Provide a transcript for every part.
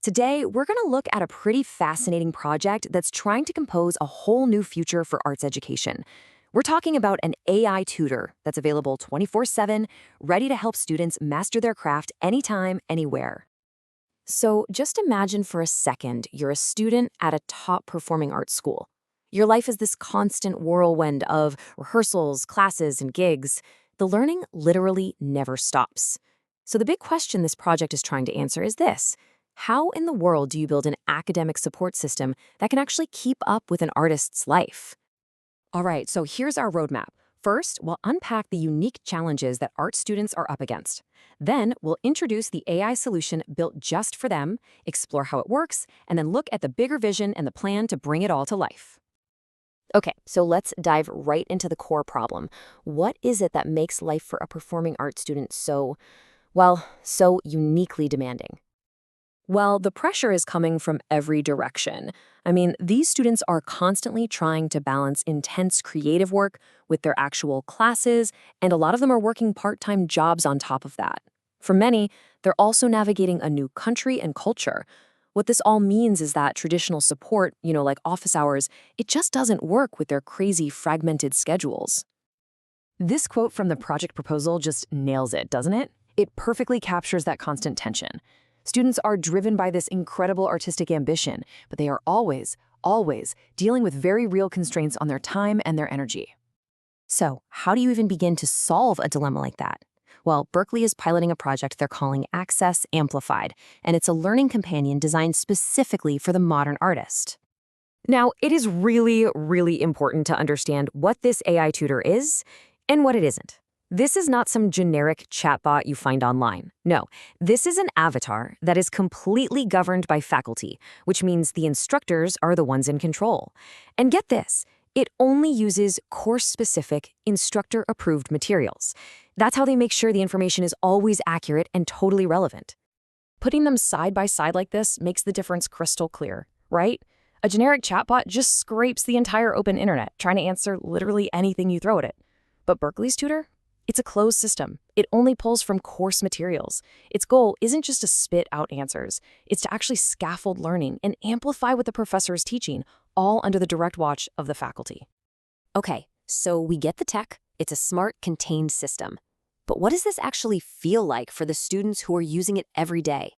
Today, we're going to look at a pretty fascinating project that's trying to compose a whole new future for arts education. We're talking about an AI tutor that's available 24/7, ready to help students master their craft anytime, anywhere. So just imagine for a second you're a student at a top-performing art school. Your life is this constant whirlwind of rehearsals, classes, and gigs. The learning literally never stops. So the big question this project is trying to answer is this: how in the world do you build an academic support system that can actually keep up with an artist's life? All right, so here's our roadmap. First, we'll unpack the unique challenges that art students are up against. Then, we'll introduce the AI solution built just for them, explore how it works, and then look at the bigger vision and the plan to bring it all to life. Okay, so let's dive right into the core problem. What is it that makes life for a performing arts student so uniquely demanding? Well, the pressure is coming from every direction. I mean, these students are constantly trying to balance intense creative work with their actual classes, and a lot of them are working part-time jobs on top of that. For many, they're also navigating a new country and culture. What this all means is that traditional support, like office hours, it just doesn't work with their crazy fragmented schedules. This quote from the project proposal just nails it, doesn't it? It perfectly captures that constant tension. Students are driven by this incredible artistic ambition, but they are always dealing with very real constraints on their time and their energy. So, how do you even begin to solve a dilemma like that? Well, Berklee is piloting a project they're calling Access Amplified, and it's a learning companion designed specifically for the modern artist. Now, it is really important to understand what this AI tutor is and what it isn't. This is not some generic chatbot you find online. No, this is an avatar that is completely governed by faculty, which means the instructors are the ones in control. And get this, it only uses course-specific, instructor-approved materials. That's how they make sure the information is always accurate and totally relevant. Putting them side by side like this makes the difference crystal clear, right? A generic chatbot just scrapes the entire open internet, trying to answer literally anything you throw at it. But Berklee's tutor? It's a closed system. It only pulls from course materials. Its goal isn't just to spit out answers. It's to actually scaffold learning and amplify what the professor is teaching, all under the direct watch of the faculty. Okay, so we get the tech. It's a smart, contained system. But what does this actually feel like for the students who are using it every day?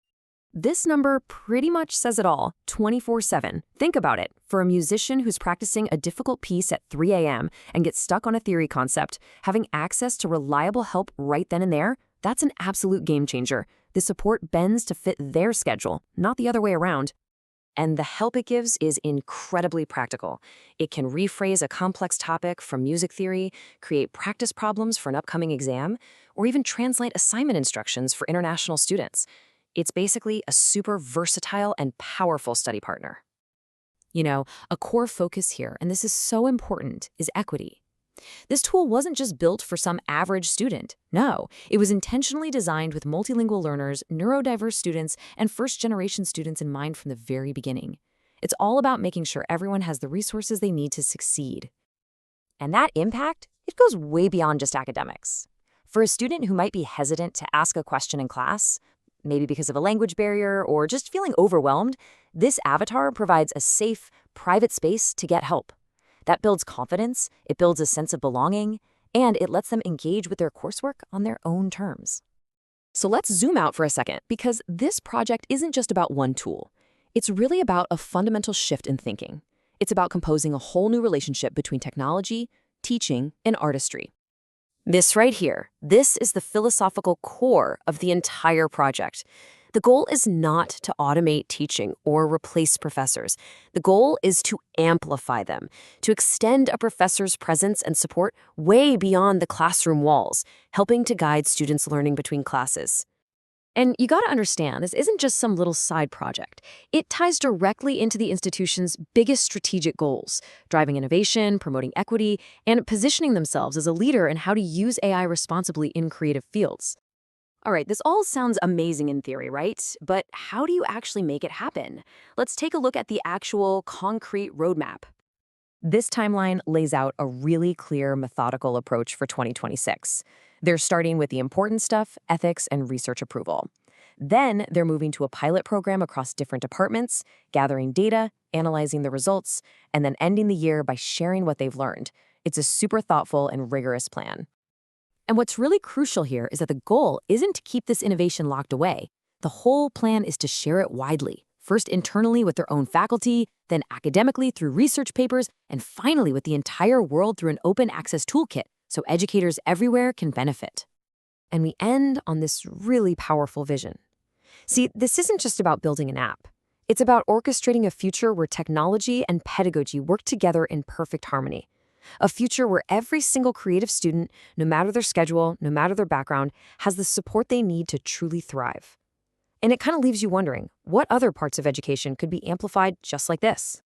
This number pretty much says it all, 24/7. Think about it. For a musician who's practicing a difficult piece at 3 a.m. and gets stuck on a theory concept, having access to reliable help right then and there, that's an absolute game changer. The support bends to fit their schedule, not the other way around. And the help it gives is incredibly practical. It can rephrase a complex topic from music theory, create practice problems for an upcoming exam, or even translate assignment instructions for international students. It's basically a super versatile and powerful study partner. A core focus here, and this is so important, is equity. This tool wasn't just built for some average student. No, it was intentionally designed with multilingual learners, neurodiverse students, and first-generation students in mind from the very beginning. It's all about making sure everyone has the resources they need to succeed. And that impact, it goes way beyond just academics. For a student who might be hesitant to ask a question in class, maybe because of a language barrier or just feeling overwhelmed, this avatar provides a safe, private space to get help. That builds confidence, it builds a sense of belonging, and it lets them engage with their coursework on their own terms. So let's zoom out for a second, because this project isn't just about one tool. It's really about a fundamental shift in thinking. It's about composing a whole new relationship between technology, teaching, and artistry. This right here, this is the philosophical core of the entire project. The goal is not to automate teaching or replace professors. The goal is to amplify them, to extend a professor's presence and support way beyond the classroom walls, helping to guide students' learning between classes. And you gotta understand, this isn't just some little side project. It ties directly into the institution's biggest strategic goals: driving innovation, promoting equity, and positioning themselves as a leader in how to use AI responsibly in creative fields. All right, this all sounds amazing in theory, right? But how do you actually make it happen? Let's take a look at the actual concrete roadmap. This timeline lays out a really clear, methodical approach for 2026. They're starting with the important stuff: ethics and research approval. Then they're moving to a pilot program across different departments, gathering data, analyzing the results, and then ending the year by sharing what they've learned. It's a super thoughtful and rigorous plan. And what's really crucial here is that the goal isn't to keep this innovation locked away. The whole plan is to share it widely, first internally with their own faculty, then academically through research papers, and finally with the entire world through an open access toolkit so educators everywhere can benefit. And we end on this really powerful vision. See, this isn't just about building an app. It's about orchestrating a future where technology and pedagogy work together in perfect harmony. A future where every single creative student, no matter their schedule, no matter their background, has the support they need to truly thrive. And it kind of leaves you wondering, what other parts of education could be amplified just like this?